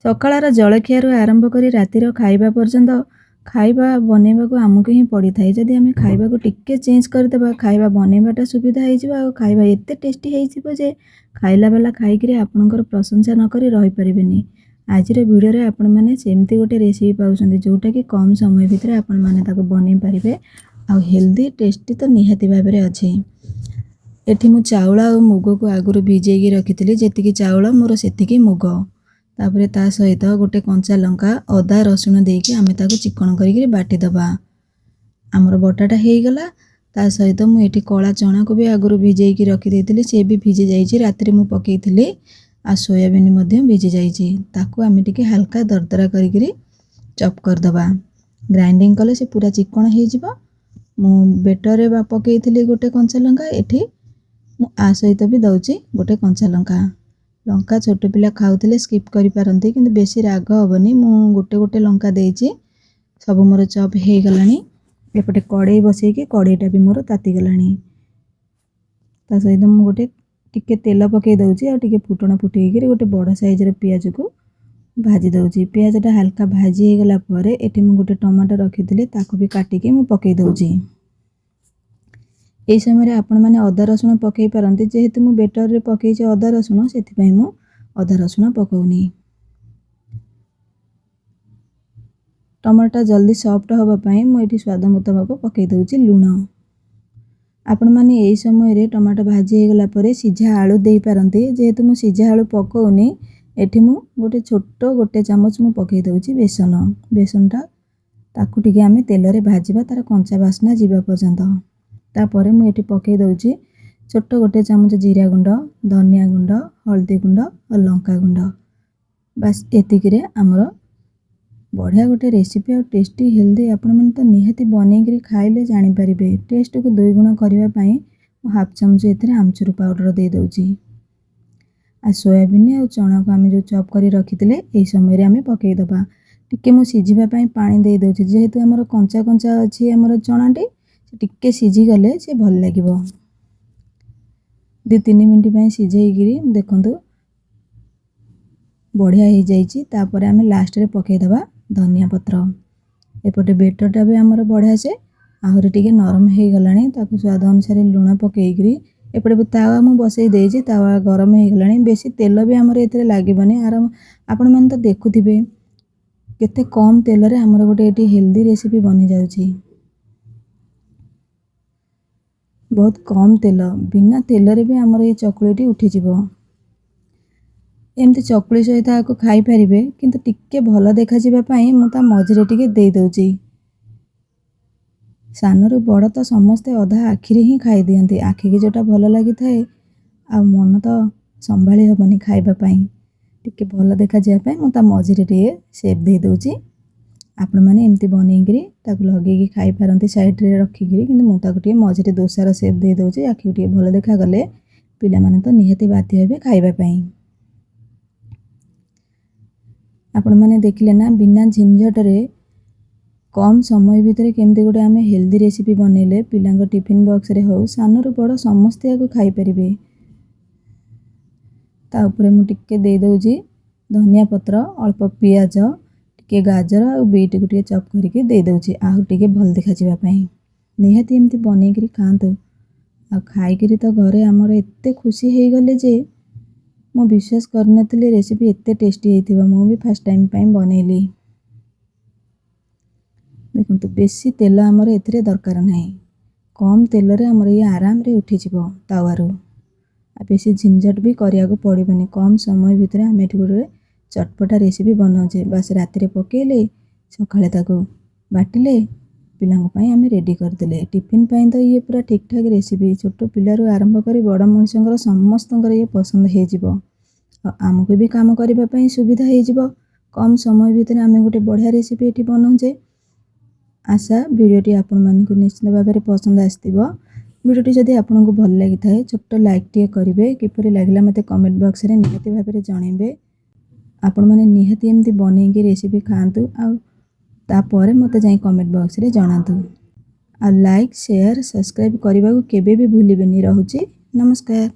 ସକାଳର ଜଳଖିଆରୁ ଆରମ୍ଭ କରି ରାତିର ଖାଇବା ପର୍ଯ୍ୟନ୍ତ ଖାଇବା ବନେଇବାକୁ ଆମକୁ ହିଁ ପଡ଼ିଥାଏ। ଯଦି ଆମେ ଖାଇବାକୁ ଟିକେ ଚେଞ୍ଜ କରିଦେବା, ଖାଇବା ବନେଇବାଟା ସୁବିଧା ହେଇଯିବ ଆଉ ଖାଇବା ଏତେ ଟେଷ୍ଟି ହେଇଯିବ ଯେ ଖାଇଲା ବାଲା ଖାଇକିରି ଆପଣଙ୍କର ପ୍ରଶଂସା ନ କରି ରହିପାରିବେନି। ଆଜିର ଭିଡ଼ିଓରେ ଆପଣମାନେ ସେମିତି ଗୋଟେ ରେସିପି ପାଉଛନ୍ତି ଯେଉଁଟାକି କମ୍ ସମୟ ଭିତରେ ଆପଣମାନେ ତାକୁ ବନେଇ ପାରିବେ ଆଉ ହେଲ୍ଦି ଟେଷ୍ଟି ତ ନିହାତି ଭାବରେ ଅଛି। ଏଠି ମୁଁ ଚାଉଳ ଆଉ ମୁଗକୁ ଆଗରୁ ଭିଜେଇକି ରଖିଥିଲି। ଯେତିକି ଚାଉଳ ମୋର ସେତିକି ମୁଗ। तापर ता सहित गोटे कंचा लंका अदा रसुण देकी आमे ताको चिकन करिक बाटिदबा। आमर बटाटा हो गला। ता सहित मुझे कला चना को भी आगु भिजे रखी देती, सी भी भिजी जाइए। राति मु पकईली आ सोयाबीन भिजी जाइए। ताकू आमे टिके हल्का दरदरा करिक चॉप करदबा। ग्राइंडिंग कले से पूरा चिकन हो। मु बेटर पकईली गोटे कंचा लंका। एठी मु आ सहित भी दउची गोटे कंचा लंका। लंका छोट पिला खाऊले स्किप करि पारंती, किंतु बेसी राग हेनी। मु गोटे गोटे लंका देइची। सब मोर चॉप हो गलानी। एपटे कड़ई बसैकी कड़ईटा भी मोर ताती गलानी। ता सहित मु गोटे टिके तेल पकई दउची आ टिके फुटण फुटेकी गोटे बड़ साइज रे पियाज को भाजी दउची। पियाजटा हल्का भाजी हो गला परे एठी मु गोटे टमाटर रखिथिले ताको भी काटिकी मु पकई दउची। यही समय आपण मैंने अदा रसुण पकई पारती, जेहेतु मु बेटर रे पकई अदा रसुण से मु अदा रसुण पकाउनी। टमाटर जल्दी सॉफ्ट होगापाई मुझे स्वाद मुताबक पकई दउची लुण। आपण मैंने यही समय रे टमाटर भाजी हो गला परे सीझा आलू दे पारती, जेहेतु मु सीझा आलू पकाउनी। एठी मु गोटे चामच मु पकई दउची बेसन। बेसनटा ताकू टिके आमे तेल रे भाजीबा, तार कंचा बास्ना जीवा पर्यंत। तापरे मु एठी पकई दउची छोट गोटे चामच जीरा गुंड, धनिया गुंड, हल्दी गुंड और लंका गुंड। बस एतिकिरे आमर बढ़िया गोटे रेसिपी और टेस्टी हेल्दी आपण मैंने तो निहाती बनईकरी खाइले जानी पारिबे। टेस्ट को दुई गुण करबा पई हाफ चामच एथिरे आमचूर पाउडर दे दउची। आ सोयाबीन और चना को आमे जो चॉप करी रखिथिले एई समय रे आमे पकई दबा। टिके मु सिझिबा पई पानी दे दउची, जेहेतु हमर कंचा कंचा अछि हमर चनाटी टिके सिझी गले से भल लागिबो। 2-3 मिनट पई सिझेइगिरी देखंतु बढ़िया हो जाइए। तापर आमे लास्ट रे पकई दबा धनिया पत्र। एपटे बेटरटा भी आमर बढ़िया से आहरी टिके नरम हो गलानी। ताकू स्वाद अनुसार लुण पकईगिरी एपटे तावा मु बसई देइछि। तावा गरम हो गलानी। बेसी तेल भी आमर एथिरे लागिबनी। आर आपण मन तो देखुथिबे केते कम तेल रे आमर गोटे एटी हेल्दी रेसिपी बनि जाउछि। बहुत कम तेल, बिना तेल रे भी आमर ये चकुलीटी उठी जीवो। एमती चकुली सहित आको खाई पारिबे, किंतु टिके भल देखा जिबा पई मु ता मझिरे टिके देई दउची। सानरु बड़ तो समस्ते अधा आखिरे ही खाई दियंती। आखि की जोटा भल लगी थाए आ मन तो संभाली हबनी खाइबा पई। टिके भल देखा जिबा पई मु ता मझिरे टिके शेप देई दउची। आपण माने एमती बनईगिरी ताकू लगेगी खाई पारंती साइड रे रखिगिरी, किंतु मु ताकू टिके मझिरे दोसार शेप देई दउची। आखि टिके भल देखा गले पिला माने तो निहाती बाध्य हेबे खाइबा पई। आपण माने देखिले ना बिना झंझट रे कम समय भितर केमती गोटे आमे हेल्दी रेसिपी बनैले पिलांग टिफिन बॉक्स रे हो सानरु बड़ समस्ते आको खाई परिबे। ता ऊपर मु टिके दे दउची धनिया पत्र, अल्प पियाज, टिके गाजर और बीट को टिके चॉप करके दे दउची आहु टिके भल देखा जिबा पई। निहाती एमती बनैकरी खांतु आ खाइकरी तो घरे हमर एत्ते खुशी हे गले जे मु विश्वास करनथिले रेसिपी एत्ते टेस्टी हेतिबा। मु भी फर्स्ट टाइम पई बनैली। देखंतु बेसी तेल हमर एथिरे दरकार नाही। कम तेल रे हमर ये आराम रे उठी जिवो तावारो। आ बेसी झंझट भी करिया को पड़िबनी। कम समय भितर हम एठी गोटे चटपटा रेसिपी बनाउछे। बस राति रे पकेले सकाळे ताको बाटिले पिलांग पई आमे रेडी कर देले। टिफिन पई तो ये पूरा ठीक ठाक रेसिपी। छोट पिलारु आरंभ करी बड़ मनुष्यंकर समस्तंकर ये पसंद हे जिवो। आमको भी काम करबा पई सुविधा हे जिवो। कम समय भितर आमे गोटे बढ़िया रेसिपी एठी बनाउछे। आशा वीडियोटी आपण मानकु निश्चित भाव में पसंद आस्तिबो। वीडियोटी जदि आपनको भल लागि थाए छोट लाइक टिए करिवे। किपरि लागला मते कमेंट बॉक्स रे निहाती भाव में जणैबे। आपण माने निहाती एमती बनैकी रेसिपी खांतु आ तापरे मते जाई कमेंट बॉक्स रे जणांतु। आ लाइक शेयर सब्सक्राइब करबा को केबे भी भूलिबेनी। रहूची नमस्कार।